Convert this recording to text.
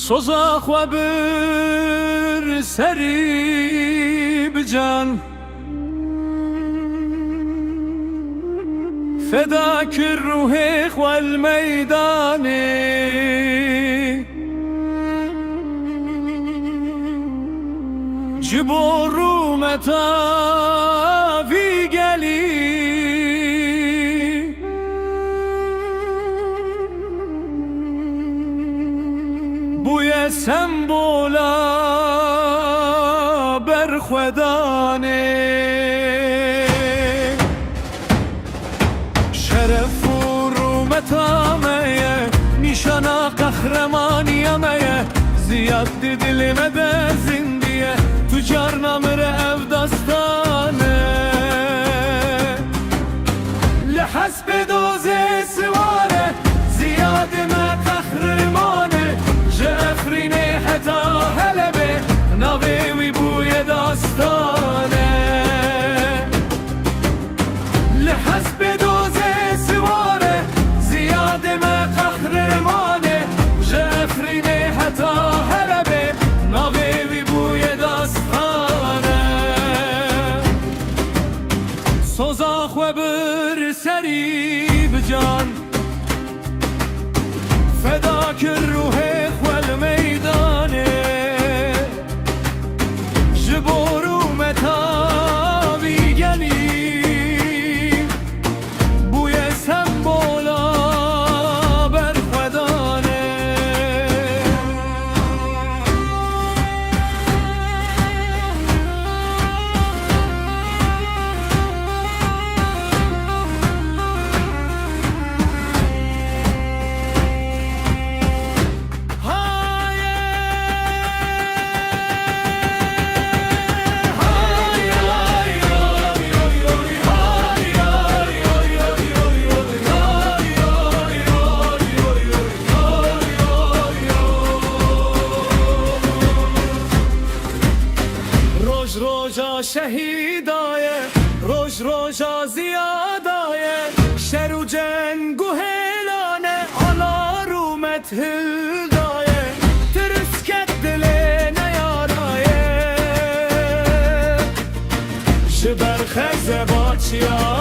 سوزاخ و بر سری بجان فداك الروح والميدان جبروا متى في قلي بويا سمبولا برخوداني شرف و رومتامه نشانا قهرمانیمه زیاد دلمه به زندیه تجار نمره اف داستانه لحسب دوز سواره زیاد ما قهرمانه جفرینه حتا هلبه ناوی وی بوی داستانه لحسب دوز سواره زیاد ما قهرمانه جفرینه حتا هلبه ناوی وی بوی داستانه سوزاخ و بر سری بجان فداك الروح والميدان جبروا متى بيجني بويا سمبولا برخودانه روژا شهیدای روژا زیادای شر و جنگ و هلانه آلا رومت هلدای ترسکت دل نیارای شبر خز باچیا